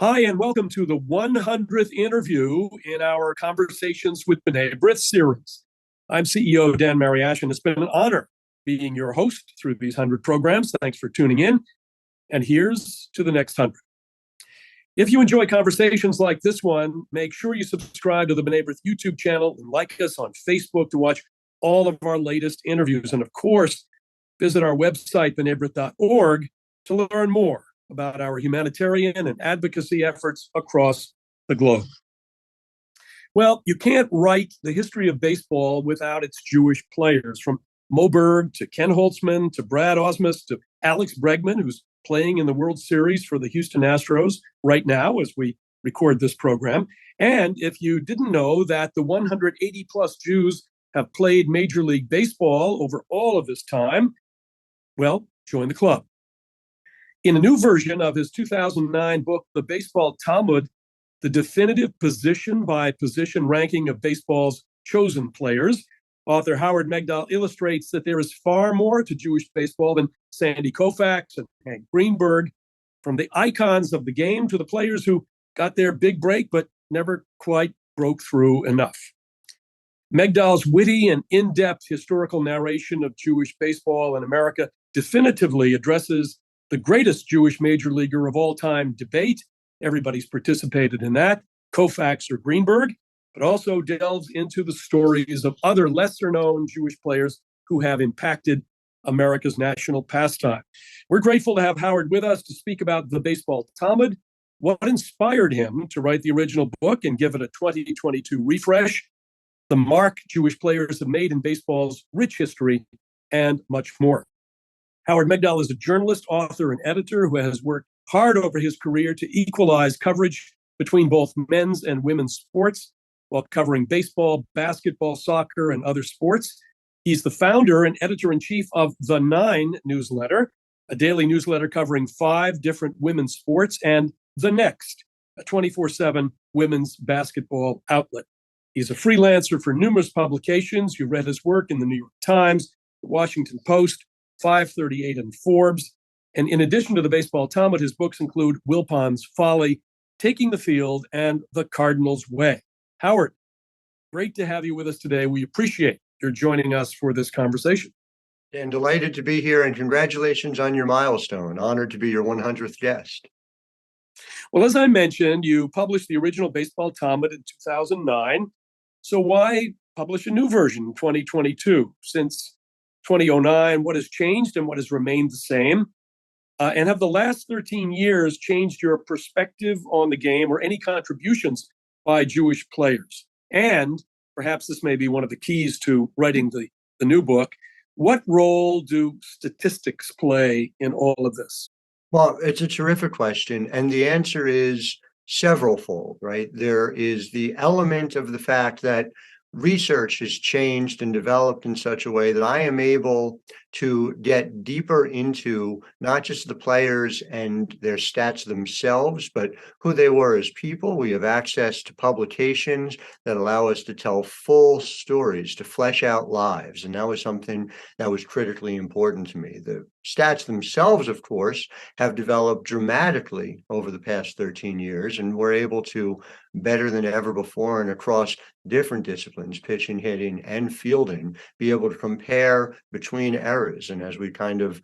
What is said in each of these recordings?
Hi, and welcome to the 100th interview in our Conversations with B'nai B'rith series. I'm CEO Dan Mariaschin. It's been an honor being your host through these 100 programs. Thanks for tuning in. And here's to the next 100. If you enjoy conversations like this one, make sure you subscribe to the B'nai B'rith YouTube channel and like us on Facebook to watch all of our latest interviews. And of course, visit our website, bnaibrith.org, to learn more about our humanitarian and advocacy efforts across the globe. Well, you can't write the history of baseball without its Jewish players, from Moe Berg to Ken Holtzman to Brad Osmus to Alex Bregman, who's playing in the World Series for the Houston Astros right now as we record this program. And if you didn't know that the 180 plus Jews have played Major League Baseball over all of this time, well, join the club. In a new version of his 2009 book, The Baseball Talmud, the definitive position by position ranking of baseball's chosen players, author Howard Megdal illustrates that there is far more to Jewish baseball than Sandy Koufax and Greenberg, from the icons of the game to the players who got their big break but never quite broke through enough. Megdal's witty and in-depth historical narration of Jewish baseball in America definitively addresses the greatest Jewish major leaguer of all time debate. Everybody's participated in that, Koufax or Greenberg, but also delves into the stories of other lesser-known Jewish players who have impacted America's national pastime. We're grateful to have Howard with us to speak about the Baseball Talmud, what inspired him to write the original book and give it a 2022 refresh, the mark Jewish players have made in baseball's rich history, and much more. Howard Megdal is a journalist, author, and editor who has worked hard over his career to equalize coverage between both men's and women's sports while covering baseball, basketball, soccer, and other sports. He's the founder and editor-in-chief of The Nine newsletter, a daily newsletter covering 5 different women's sports, and The Next, a 24/7 women's basketball outlet. He's a freelancer for numerous publications. You read his work in the New York Times, the Washington Post, 538, and Forbes. And in addition to the Baseball Talmud, his books include Wilpon's Folly, Taking the Field, and The Cardinal's Way. Howard, great to have you with us today. We appreciate your joining us for this conversation. And delighted to be here, and congratulations on your milestone. Honored to be your 100th guest. Well, as I mentioned, you published the original Baseball Talmud in 2009. So why publish a new version in 2022? Since 2009, what has changed and what has remained the same? And have the last 13 years changed your perspective on the game or any contributions by Jewish players? And perhaps this may be one of the keys to writing the new book. What role do statistics play in all of this? Well, it's a terrific question, and the answer is severalfold, right? There is the element of the fact that research has changed and developed in such a way that I am able to get deeper into not just the players and their stats themselves, but who they were as people. We have access to publications that allow us to tell full stories, to flesh out lives. And that was something that was critically important to me. The stats themselves, of course, have developed dramatically over the past 13 years, and we're able to, better than ever before and across different disciplines, pitching, hitting, and fielding, be able to compare between errors. And as we kind of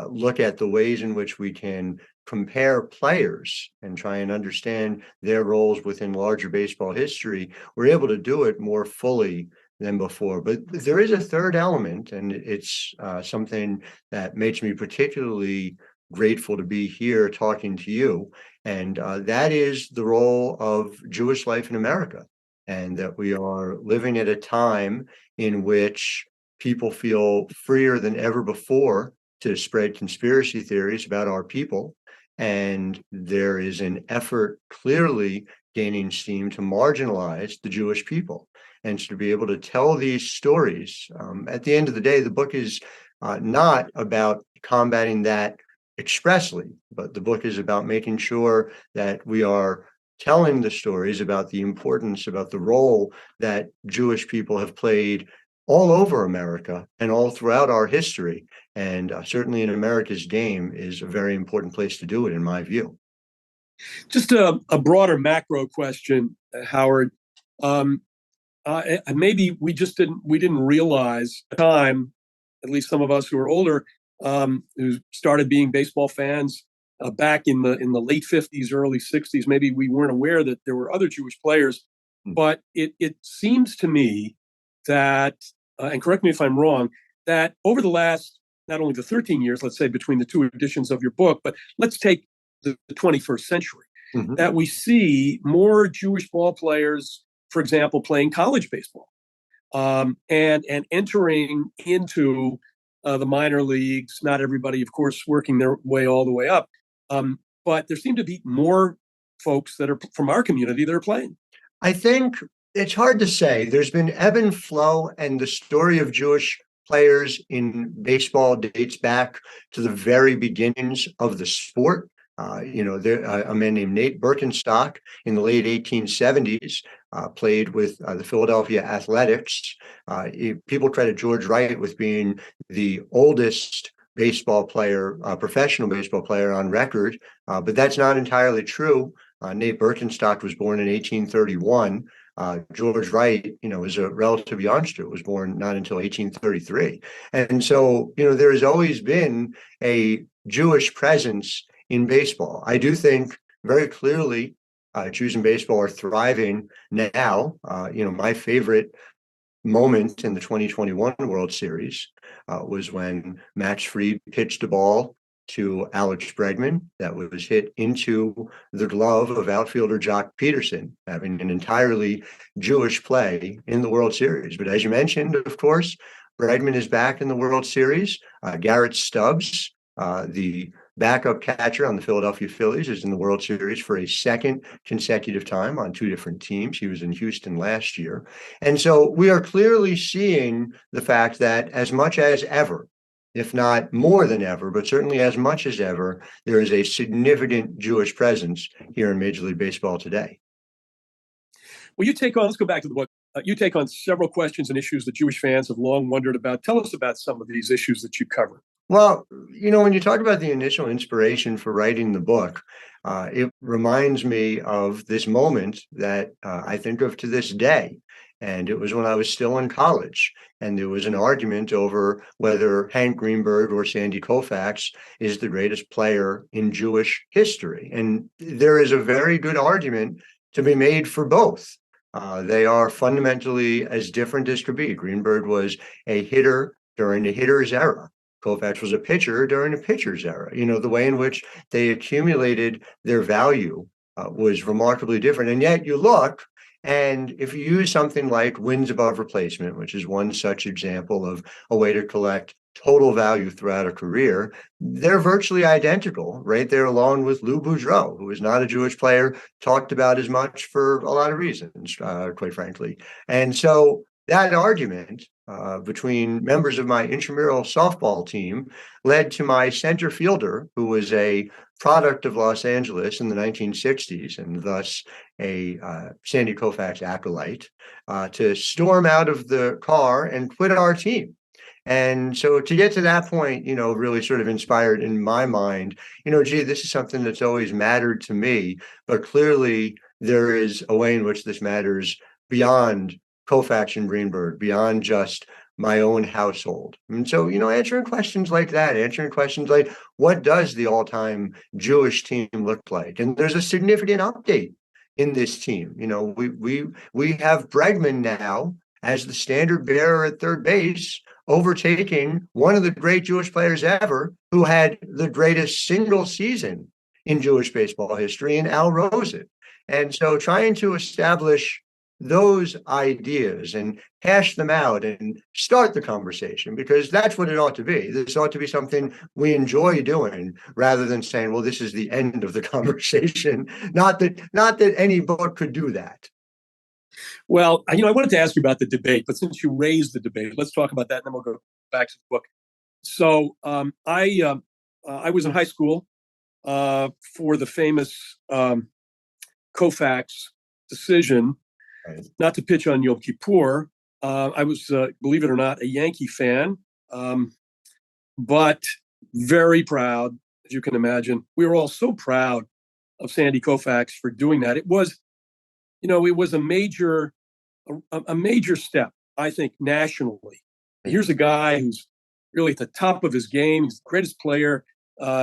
look at the ways in which we can compare players and try and understand their roles within larger baseball history, we're able to do it more fully than before. But there is a third element, and it's something that makes me particularly grateful to be here talking to you, and that is the role of Jewish life in America, and that we are living at a time in which people feel freer than ever before to spread conspiracy theories about our people, and there is an effort clearly gaining steam to marginalize the Jewish people. And to be able to tell these stories, at the end of the day, the book is not about combating that expressly, but the book is about making sure that we are telling the stories about the importance, about the role that Jewish people have played all over America and all throughout our history. And certainly in America's game is a very important place to do it, in my view. Just a broader macro question, Howard. Um, Maybe we didn't realize at the time, at least some of us who are older, who started being baseball fans back in the late 50s, early 60s. Maybe we weren't aware that there were other Jewish players, but it seems to me that, and correct me if I'm wrong, that over the last not only the 13 years, let's say between the two editions of your book, but let's take the 21st century, that we see more Jewish ball players, for example, playing college baseball, and entering into the minor leagues. Not everybody, of course, working their way all the way up, but there seem to be more folks that are from our community that are playing. I think it's hard to say. There's been ebb and flow, and the story of Jewish players in baseball dates back to the very beginnings of the sport. A man named Nate Birkenstock in the late 1870s played with the Philadelphia Athletics. People credit George Wright with being the oldest baseball player, professional baseball player on record, but that's not entirely true. Nate Birkenstock was born in 1831. George Wright, was a relative youngster, was born not until 1833. And so, there has always been a Jewish presence in baseball. I do think very clearly Jews in baseball are thriving now. My favorite moment in the 2021 World Series was when Max Fried pitched a ball to Alex Bregman that was hit into the glove of outfielder Jock Peterson, having an entirely Jewish play in the World Series. But as you mentioned, of course, Bregman is back in the World Series. Garrett Stubbs, the backup catcher on the Philadelphia Phillies, is in the World Series for a second consecutive time on two different teams. He was in Houston last year. And so we are clearly seeing the fact that as much as ever, if not more than ever, but certainly as much as ever, there is a significant Jewish presence here in Major League Baseball today. Well, let's go back to the book. You take on several questions and issues that Jewish fans have long wondered about. Tell us about some of these issues that you cover. Well, when you talk about the initial inspiration for writing the book, it reminds me of this moment that I think of to this day. And it was when I was still in college, and there was an argument over whether Hank Greenberg or Sandy Koufax is the greatest player in Jewish history. And there is a very good argument to be made for both. They are fundamentally as different as could be. Greenberg was a hitter during the hitter's era. Koufax was a pitcher during the pitcher's era. The way in which they accumulated their value was remarkably different. And yet you look, and if you use something like wins above replacement, which is one such example of a way to collect total value throughout a career, they're virtually identical, right there along with Lou Boudreau, who is not a Jewish player, talked about as much for a lot of reasons, quite frankly. And so that argument between members of my intramural softball team led to my center fielder, who was a product of Los Angeles in the 1960s and thus a Sandy Koufax acolyte, to storm out of the car and quit our team. And so to get to that point, really sort of inspired in my mind, this is something that's always mattered to me, but clearly there is a way in which this matters beyond Koufax and Greenberg, beyond just my own household. And so, answering questions like that, answering questions like, what does the all-time Jewish team look like? And there's a significant update in this team. We have Bregman now as the standard bearer at third base, overtaking one of the great Jewish players ever, who had the greatest single season in Jewish baseball history, in Al Rosen. And so trying to establish those ideas and hash them out and start the conversation, because that's what it ought to be. This ought to be something we enjoy doing, rather than saying, well, this is the end of the conversation. Not that any book could do that. Well, I wanted to ask you about the debate, but since you raised the debate, let's talk about that, and then we'll go back to the book. So I was in high school for the famous Koufax decision, right, not to pitch on Yom Kippur. I was, believe it or not, a Yankee fan, but very proud, as you can imagine. We were all so proud Sandy Koufax for doing that. It was, it was a major step, I think, nationally. Here's a guy who's really at the top of his game. He's the greatest player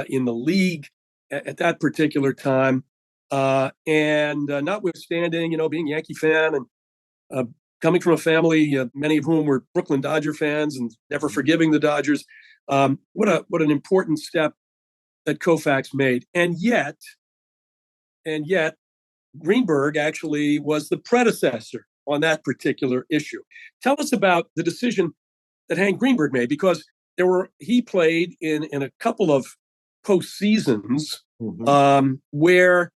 in the league at that particular time. And notwithstanding, being a Yankee fan and coming from a family, many of whom were Brooklyn Dodger fans and never forgiving the Dodgers, what an important step that Koufax made. And yet, Greenberg actually was the predecessor on that particular issue. Tell us about the decision that Hank Greenberg made, because he played in a couple of postseasons where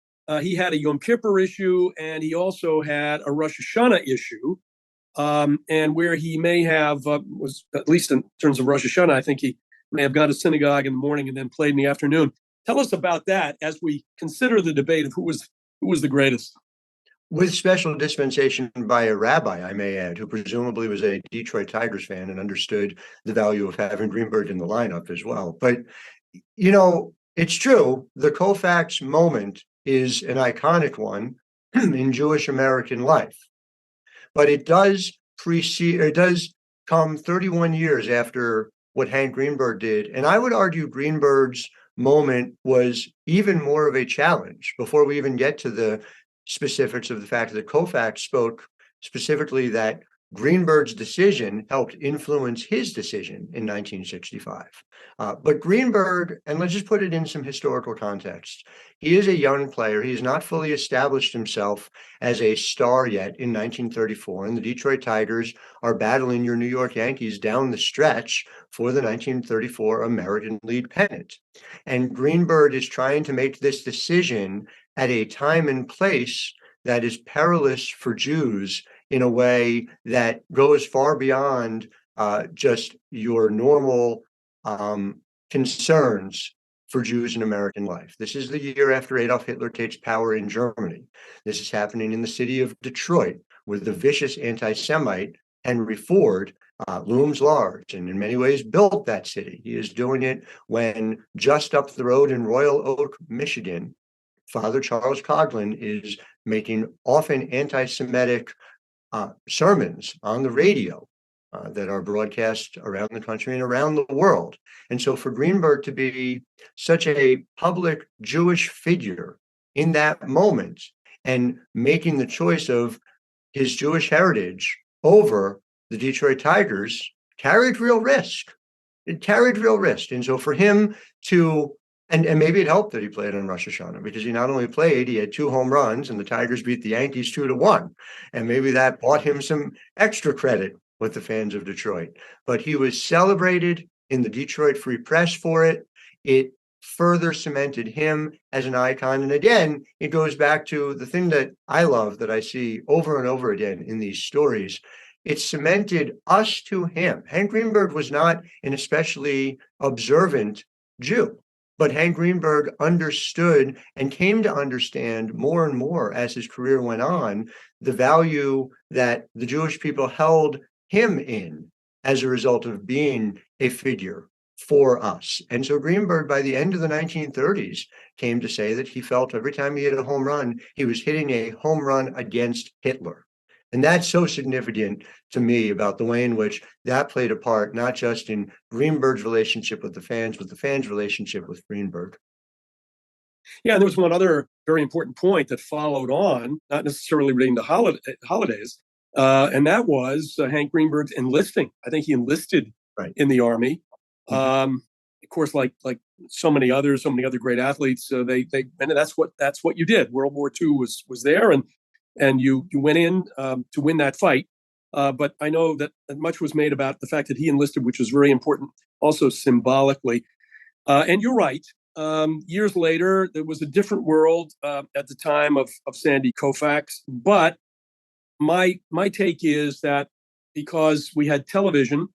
he had a Yom Kippur issue and he also had a Rosh Hashanah issue, and where he may have was, at least in terms of Rosh Hashanah, I think he may have gone to synagogue in the morning and then played in the afternoon. Tell us about that as we consider the debate of who was the greatest. With special dispensation by a rabbi, I may add, who presumably was a Detroit Tigers fan and understood the value of having Greenberg in the lineup as well. But, it's true. The Koufax moment is an iconic one in Jewish American life. But it does come 31 years after what Hank Greenberg did. And I would argue Greenberg's moment was even more of a challenge before we even get to the specifics of the fact that Koufax spoke specifically that Greenberg's decision helped influence his decision in 1965. But Greenberg, and let's just put it in some historical context, he is a young player. He has not fully established himself as a star yet in 1934, and the Detroit Tigers are battling your New York Yankees down the stretch for the 1934 American League pennant. And Greenberg is trying to make this decision at a time and place that is perilous for Jews in a way that goes far beyond just your normal concerns for Jews in American life. This is the year after Adolf Hitler takes power in Germany. This is happening in the city of Detroit, where the vicious anti-Semite Henry Ford looms large and in many ways built that city. He is doing it when just up the road in Royal Oak, Michigan, Father Charles Coughlin is making often anti-Semitic sermons on the radio that are broadcast around the country and around the world. And so for Greenberg to be such a public Jewish figure in that moment and making the choice of his Jewish heritage over the Detroit Tigers carried real risk. It carried real risk. And so for him to And maybe it helped that he played on Rosh Hashanah, because he not only played, he had 2 home runs and the Tigers beat the Yankees 2-1. And maybe that bought him some extra credit with the fans of Detroit. But he was celebrated in the Detroit Free Press for it. It further cemented him as an icon. And again, it goes back to the thing that I love, that I see over and over again in these stories. It cemented us to him. Hank Greenberg was not an especially observant Jew. But Hank Greenberg understood and came to understand more and more as his career went on the value that the Jewish people held him in as a result of being a figure for us. And so Greenberg, by the end of the 1930s, came to say that he felt every time he hit a home run, he was hitting a home run against Hitler. And that's so significant to me about the way in which that played a part, not just in Greenberg's relationship with the fans, but the fans' relationship with Greenberg. Yeah, and there was one other very important point that followed on, not necessarily relating to holidays, and that was Hank Greenberg's enlisting. I think he enlisted in the Army. Of course, like so many other great athletes, and that's what you did. World War II was there, and you went in to win that fight. But I know that much was made about the fact that he enlisted, which was very important also symbolically. And you're right. Years later, there was a different world at the time of Sandy Koufax. But my take is that because we had television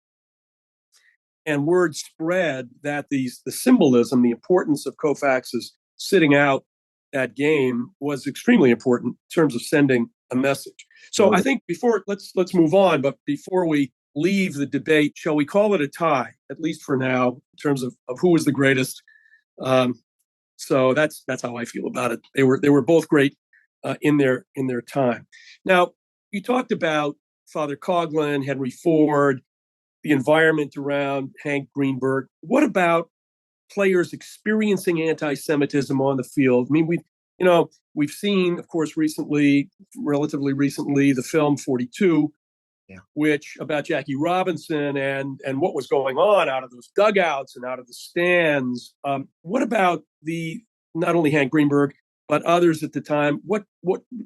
and word spread that the symbolism, the importance of Koufax's sitting out that game was extremely important in terms of sending a message. So I think let's move on, but before we leave the debate, shall we call it a tie, at least for now, in terms of who was the greatest? So that's how I feel about it. They were both great in their time. Now, you talked about Father Coughlin, Henry Ford, the environment around Hank Greenberg. What about players experiencing anti-Semitism on the field? I mean, we've seen, of course, relatively recently, the film 42, which about Jackie Robinson and what was going on out of those dugouts and out of the stands. What about not only Hank Greenberg but others at the time? What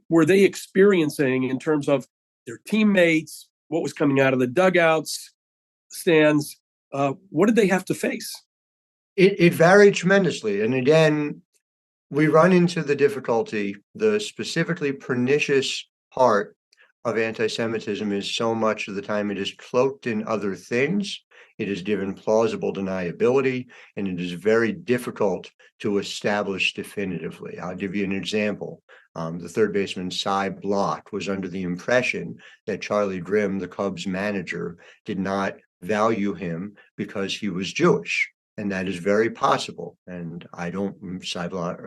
were they experiencing in terms of their teammates? What was coming out of the dugouts, stands? What did they have to face? It varied tremendously, and again, we run into the specifically pernicious part of anti-Semitism is so much of the time it is cloaked in other things. It is given plausible deniability, and it is very difficult to establish definitively. I'll give you an example. The third baseman, Cy Block, was under the impression that Charlie Grimm, the Cubs manager, did not value him because he was Jewish. And that is very possible. And I don't, Cy Block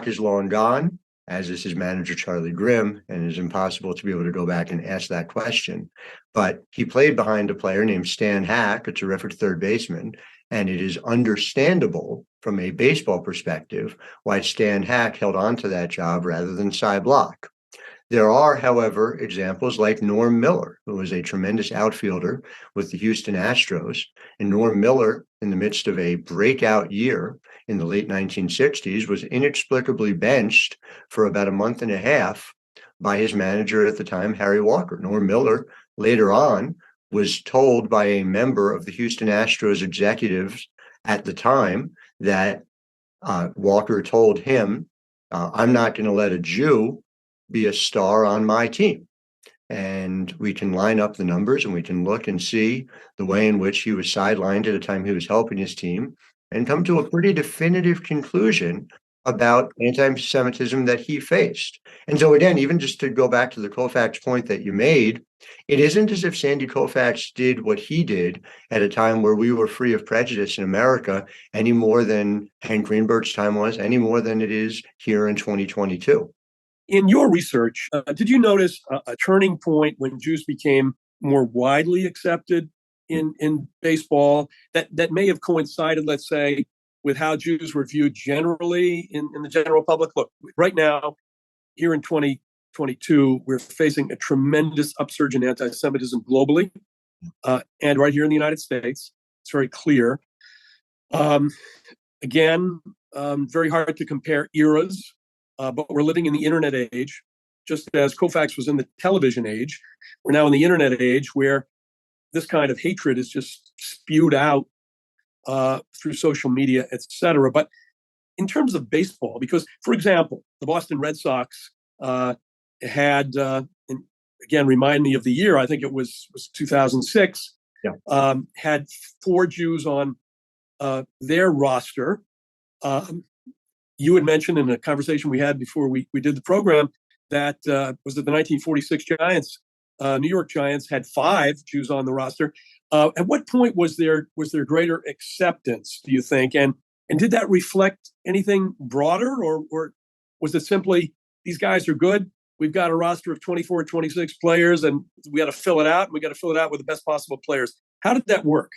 is long gone, as is his manager, Charlie Grimm, and it is impossible to be able to go back and ask that question. But he played behind a player named Stan Hack, a terrific third baseman, and it is understandable from a baseball perspective why Stan Hack held on to that job rather than Cy Block. There are, however, examples like Norm Miller, who was a tremendous outfielder with the Houston Astros. And Norm Miller, in the midst of a breakout year in the late 1960s, was inexplicably benched for about a month and a half by his manager at the time, Harry Walker. Norm Miller, later on, was told by a member of the Houston Astros executives at the time that Walker told him, I'm not going to let a Jew be a star on my team. And we can line up the numbers and we can look and see the way in which he was sidelined at the time he was helping his team and come to a pretty definitive conclusion about anti-Semitism that he faced. And so again, even just to go back to the Koufax point that you made, it isn't as if Sandy Koufax did what he did at a time where we were free of prejudice in America any more than Hank Greenberg's time was, any more than it is here in 2022. In your research, did you notice a turning point when Jews became more widely accepted in baseball that may have coincided, let's say, with how Jews were viewed generally in the general public? Look, right now, here in 2022, we're facing a tremendous upsurge in anti-Semitism globally, and right here in the United States. It's very clear. Again, very hard to compare eras. But we're living in the internet age, just as Koufax was in the television age. We're now in the internet age where this kind of hatred is just spewed out through social media, et cetera. But in terms of baseball, because, for example, the Boston Red Sox had, and again, remind me of the year, I think it was 2006, had 4 Jews on their roster. You had mentioned in a conversation we had before we did the program that was it the 1946 Giants, New York Giants had 5 Jews on the roster. At what point was there greater acceptance, do you think? And did that reflect anything broader, or was it simply these guys are good? We've got a roster of 24, 26 players, and we got to fill it out. And we got to fill it out with the best possible players. How did that work?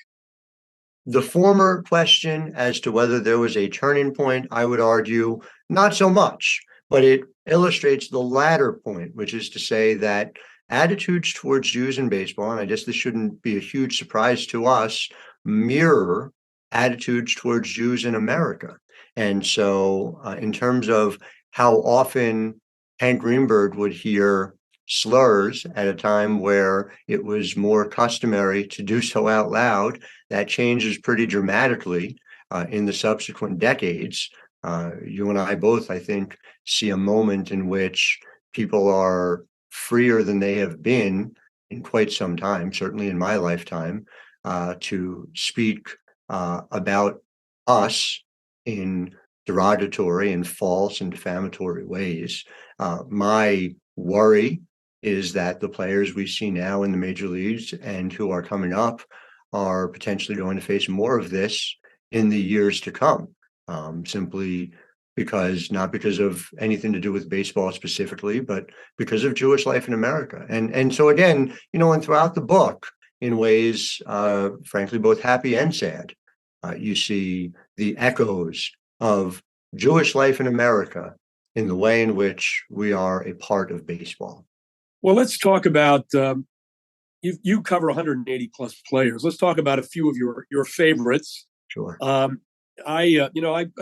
The former question as to whether there was a turning point, I would argue not so much, but it illustrates the latter point, which is to say that attitudes towards Jews in baseball, and I guess this shouldn't be a huge surprise to us, mirror attitudes towards Jews in America. And so in terms of how often Hank Greenberg would hear slurs at a time where it was more customary to do so out loud, that changes pretty dramatically in the subsequent decades. You and I both, I think, see a moment in which people are freer than they have been in quite some time, certainly in my lifetime, to speak about us in derogatory and false and defamatory ways. My worry is that the players we see now in the major leagues and who are coming up are potentially going to face more of this in the years to come, simply not because of anything to do with baseball specifically, but because of Jewish life in America. And so again, and throughout the book, in ways, frankly, both happy and sad, you see the echoes of Jewish life in America in the way in which we are a part of baseball. Well, let's talk about you cover 180 plus players. Let's talk about a few of your favorites. Sure. I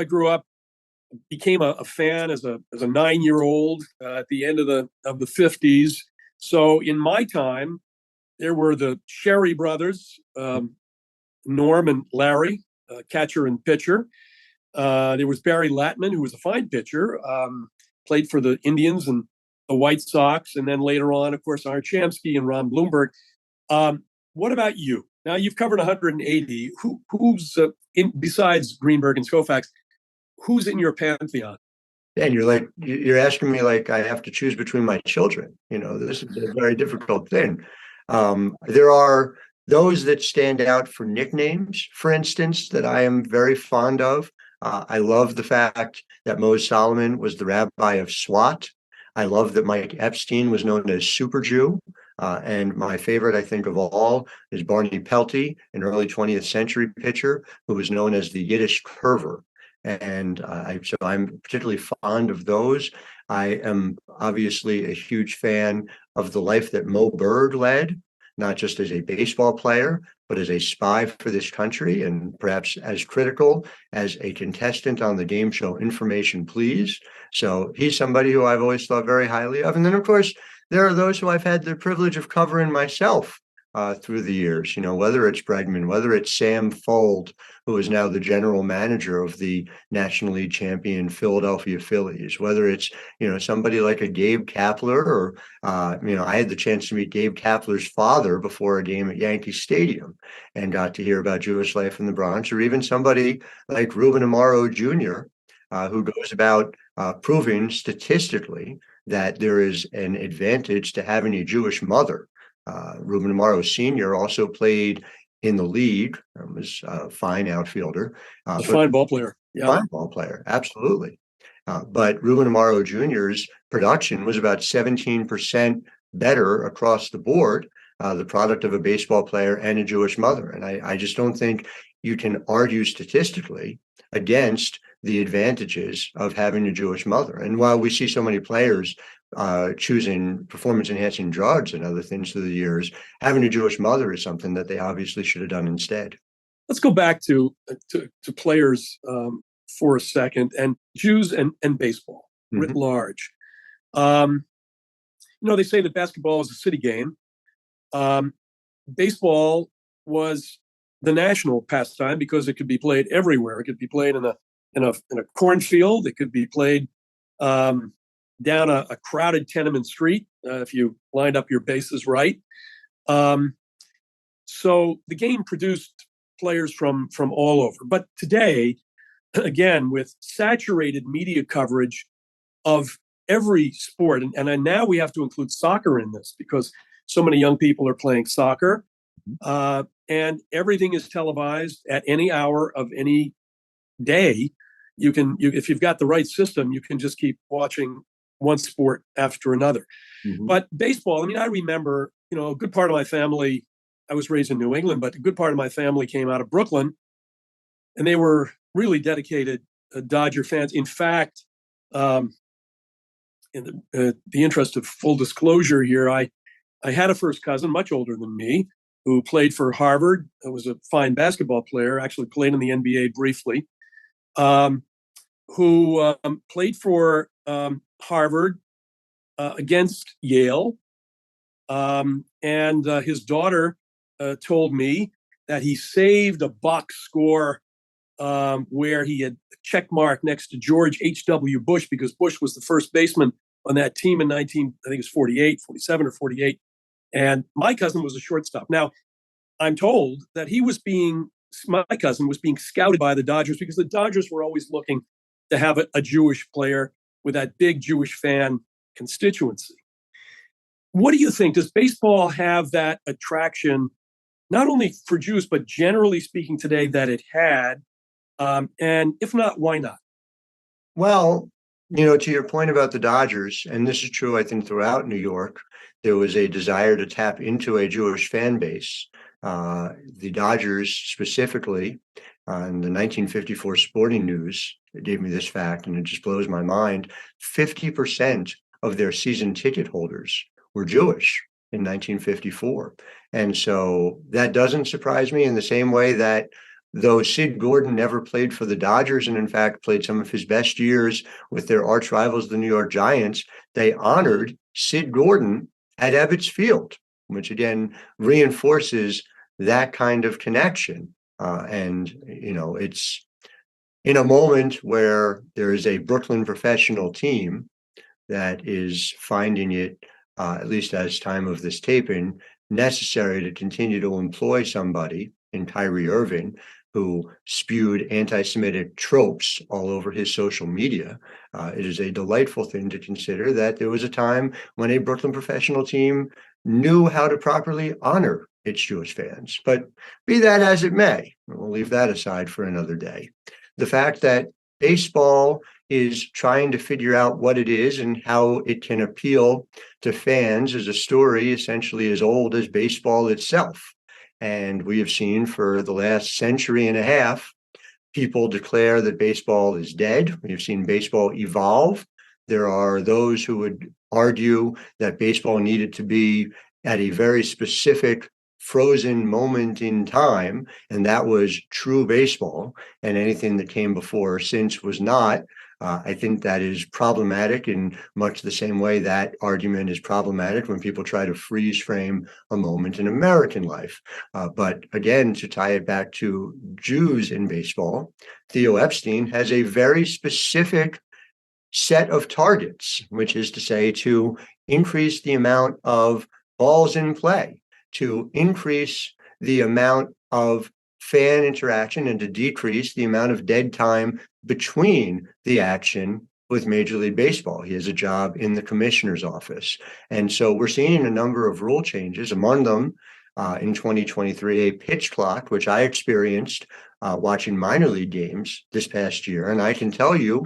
grew up, became a fan as a 9-year-old at the end of the 50s. So in my time, there were the Sherry brothers, Norm and Larry, catcher and pitcher. There was Barry Latman, who was a fine pitcher, played for the Indians and the White Sox, and then later on, of course, Art Shamsky and Ron Bloomberg. What about you? Now you've covered 180. Who's besides Greenberg and Koufax? Who's in your pantheon? And you're asking me like I have to choose between my children. This is a very difficult thing. There are those that stand out for nicknames, for instance, that I am very fond of. I love the fact that Moe Solomon was the rabbi of SWAT. I love that Mike Epstein was known as Super Jew. And my favorite, I think, of all is Barney Pelty, an early 20th century pitcher who was known as the Yiddish Curver. And so I'm particularly fond of those. I am obviously a huge fan of the life that Moe Berg led, not just as a baseball player, but as a spy for this country, and perhaps as critical as a contestant on the game show Information Please. So he's somebody who I've always thought very highly of. And then, of course, there are those who I've had the privilege of covering myself through the years, whether it's Bregman, whether it's Sam Fold, who is now the general manager of the National League champion Philadelphia Phillies, whether it's, somebody like a Gabe Kapler, or, I had the chance to meet Gabe Kapler's father before a game at Yankee Stadium and got to hear about Jewish life in the Bronx, or even somebody like Ruben Amaro Jr., who goes about proving statistically that there is an advantage to having a Jewish mother. Ruben Amaro Sr. also played in the league, was a fine outfielder. A fine ball player. Yeah. Fine ball player, absolutely. But Ruben Amaro Jr.'s production was about 17% better across the board, the product of a baseball player and a Jewish mother. And I just don't think you can argue statistically against the advantages of having a Jewish mother. And while we see so many players choosing performance-enhancing drugs and other things through the years, having a Jewish mother is something that they obviously should have done instead. Let's go back to players for a second, and Jews and baseball writ large. They say that basketball is a city game. Baseball was the national pastime because it could be played everywhere. It could be played in a cornfield. It could be played down a crowded tenement street if you lined up your bases right. So the game produced players from all over. But today, again, with saturated media coverage of every sport, and now we have to include soccer in this because so many young people are playing soccer, and everything is televised at any hour of any day. If you've got the right system, you can just keep watching one sport after another. But baseball, I remember, a good part of my family, I was raised in New England, but a good part of my family came out of Brooklyn, and they were really dedicated Dodger fans. In fact, in the interest of full disclosure here, I had a first cousin, much older than me, who played for Harvard. Was a fine basketball player, actually played in the NBA briefly, who played for Harvard against Yale. And his daughter told me that he saved a box score where he had a check mark next to George H.W. Bush, because Bush was the first baseman on that team in 47 or 48. And my cousin was a shortstop. Now, I'm told that my cousin was being scouted by the Dodgers because the Dodgers were always looking to have a Jewish player with that big Jewish fan constituency. What do you think? Does baseball have that attraction, not only for Jews, but generally speaking today, that it had? And if not, why not? Well, to your point about the Dodgers, and this is true, I think, throughout New York, there was a desire to tap into a Jewish fan base. The Dodgers specifically, in the 1954 Sporting News, it gave me this fact, and it just blows my mind. 50% of their season ticket holders were Jewish in 1954. And so that doesn't surprise me in the same way that though Sid Gordon never played for the Dodgers and in fact played some of his best years with their arch rivals, the New York Giants, they honored Sid Gordon at Ebbets Field, which again reinforces that kind of connection. It's in a moment where there is a Brooklyn professional team that is finding it, at least as time of this taping, necessary to continue to employ somebody in Kyrie Irving who spewed anti-Semitic tropes all over his social media. It is a delightful thing to consider that there was a time when a Brooklyn professional team knew how to properly honor its Jewish fans. But be that as it may, we'll leave that aside for another day. The fact that baseball is trying to figure out what it is and how it can appeal to fans is a story essentially as old as baseball itself. And we have seen for the last century and a half, people declare that baseball is dead. We've seen baseball evolve. There are those who would argue that baseball needed to be at a very specific frozen moment in time, and that was true baseball, and anything that came before or since was not. I think that is problematic in much the same way that argument is problematic when people try to freeze frame a moment in American life. But again, to tie it back to Jews in baseball, Theo Epstein has a very specific set of targets, which is to say to increase the amount of balls in play, to increase the amount of fan interaction and to decrease the amount of dead time between the action with Major League Baseball. He has a job in the commissioner's office. And so we're seeing a number of rule changes, among them in 2023, a pitch clock, which I experienced watching minor league games this past year. And I can tell you,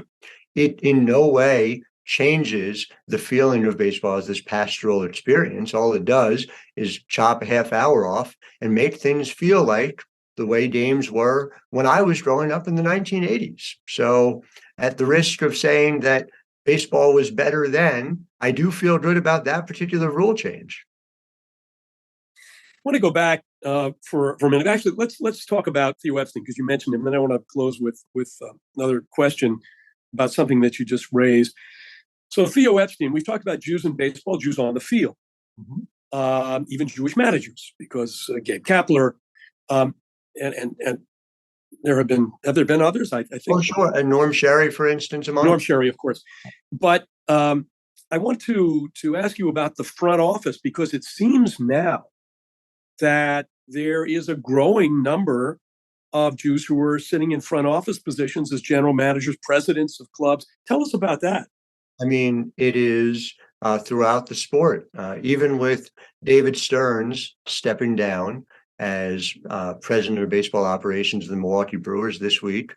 it in no way changes the feeling of baseball as this pastoral experience. All it does is chop a half hour off and make things feel like the way games were when I was growing up in the 1980s. So at the risk of saying that baseball was better then, I do feel good about that particular rule change. I want to go back for a minute. Actually, let's talk about Theo Epstein because you mentioned him. Then I want to close with another question about something that you just raised. So Theo Epstein, we've talked about Jews in baseball, Jews on the field, even Jewish managers, because Gabe Kapler, and have there been others? I think. Oh, sure. And Norm Sherry, for instance, among Norm Sherry, of course. But I want to ask you about the front office because it seems now that there is a growing number of Jews who are sitting in front office positions as general managers, presidents of clubs. Tell us about that. I mean, it is throughout the sport, even with David Stearns stepping down as president of baseball operations of the Milwaukee Brewers this week.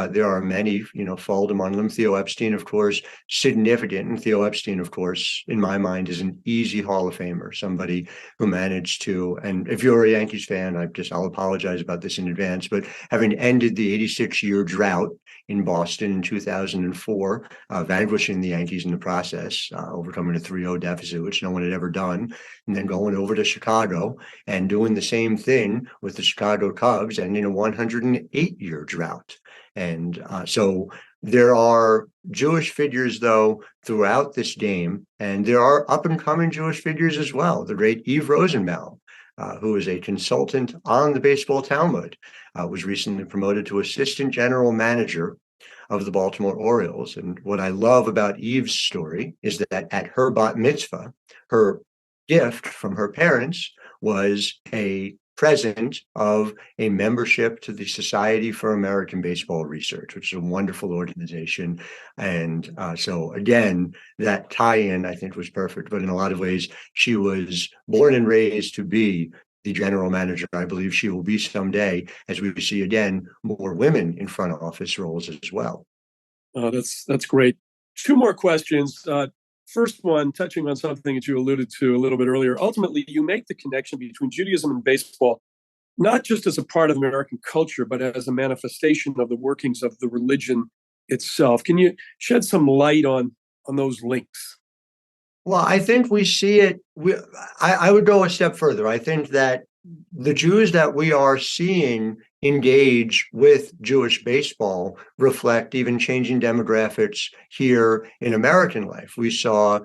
There are many, fold among them. Theo Epstein, of course, significant. And Theo Epstein, of course, in my mind, is an easy Hall of Famer, somebody who managed to, and if you're a Yankees fan, I'll apologize about this in advance, but having ended the 86-year drought in Boston in 2004, vanquishing the Yankees in the process, overcoming a 3-0 deficit, which no one had ever done, and then going over to Chicago and doing the same thing with the Chicago Cubs and in a 108-year drought. And so there are Jewish figures, though, throughout this game, and there are up-and-coming Jewish figures as well. The great Yves Rosenbaum, who is a consultant on the Baseball Talmud, was recently promoted to assistant general manager of the Baltimore Orioles. And what I love about Eve's story is that at her bat mitzvah, her gift from her parents was a present of a membership to the Society for American Baseball Research, which is a wonderful organization. And so again, that tie-in, I think, was perfect. But in a lot of ways, she was born and raised to be the general manager I believe she will be someday, as we see again more women in front office roles as well. That's great. Two more questions. First one, touching on something that you alluded to a little bit earlier. Ultimately, you make the connection between Judaism and baseball, not just as a part of American culture, but as a manifestation of the workings of the religion itself. Can you shed some light on those links? Well, I think we see it. I would go a step further. I think that the Jews that we are seeing engage with Jewish baseball reflect even changing demographics here in American life. We saw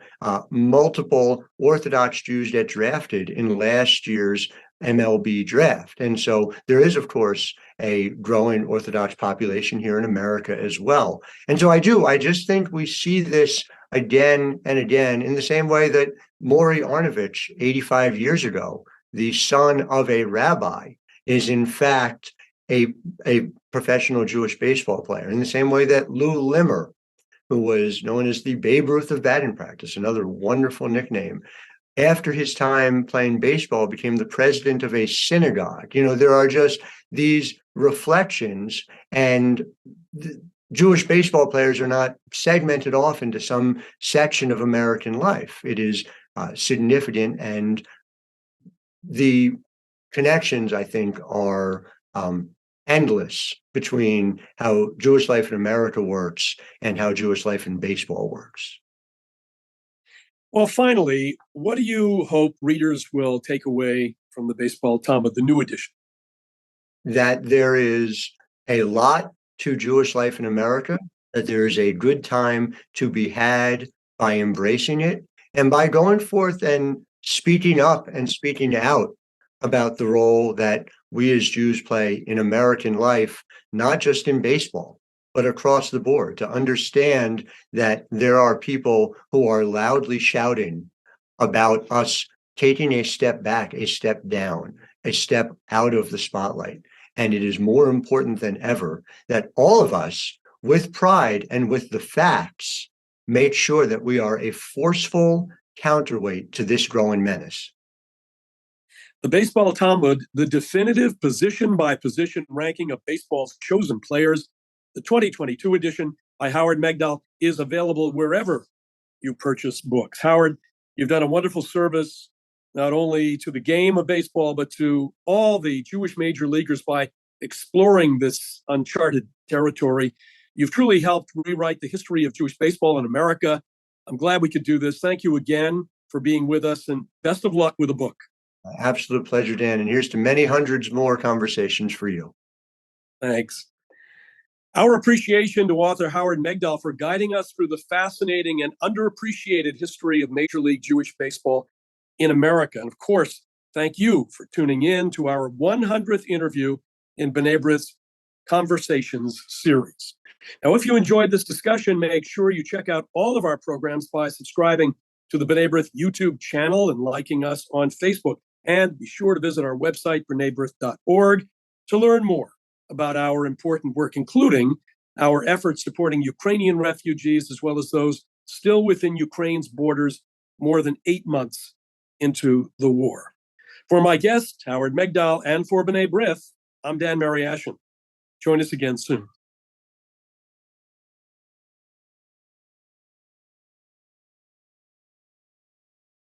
multiple Orthodox Jews get drafted in last year's MLB draft. And so there is, of course, a growing Orthodox population here in America as well. And so I just think we see this again and again in the same way that Maury Arnovich, 85 years ago, the son of a rabbi, is in fact a professional Jewish baseball player, in the same way that Lou Limmer, who was known as the Babe Ruth of batting practice, another wonderful nickname, after his time playing baseball, became the president of a synagogue. There are just these reflections, and Jewish baseball players are not segmented off into some section of American life. It is significant, and the connections, I think, are endless between how Jewish life in America works and how Jewish life in baseball works. Well, finally, what do you hope readers will take away from the Baseball Talmud, the new edition? That there is a lot to Jewish life in America, that there is a good time to be had by embracing it and by going forth and speaking up and speaking out about the role that we as Jews play in American life, not just in baseball, but across the board, to understand that there are people who are loudly shouting about us taking a step back, a step down, a step out of the spotlight. And it is more important than ever that all of us, with pride and with the facts, make sure that we are a forceful counterweight to this growing menace. The Baseball Talmud, the definitive position-by-position ranking of baseball's chosen players, the 2022 edition by Howard Megdal, is available wherever you purchase books. Howard, you've done a wonderful service, not only to the game of baseball, but to all the Jewish major leaguers by exploring this uncharted territory. You've truly helped rewrite the history of Jewish baseball in America. I'm glad we could do this. Thank you again for being with us, and best of luck with the book. Absolute pleasure, Dan. And here's to many hundreds more conversations for you. Thanks. Our appreciation to author Howard Megdal for guiding us through the fascinating and underappreciated history of Major League Jewish baseball in America. And of course, thank you for tuning in to our 100th interview in B'nai B'rith's Conversations series. Now, if you enjoyed this discussion, make sure you check out all of our programs by subscribing to the B'nai B'rith YouTube channel and liking us on Facebook. And be sure to visit our website, bnaibrith.org, to learn more about our important work, including our efforts supporting Ukrainian refugees, as well as those still within Ukraine's borders more than 8 months into the war. For my guest, Howard Megdal, and for B'nai B'rith, I'm Dan Mariaschin. Join us again soon.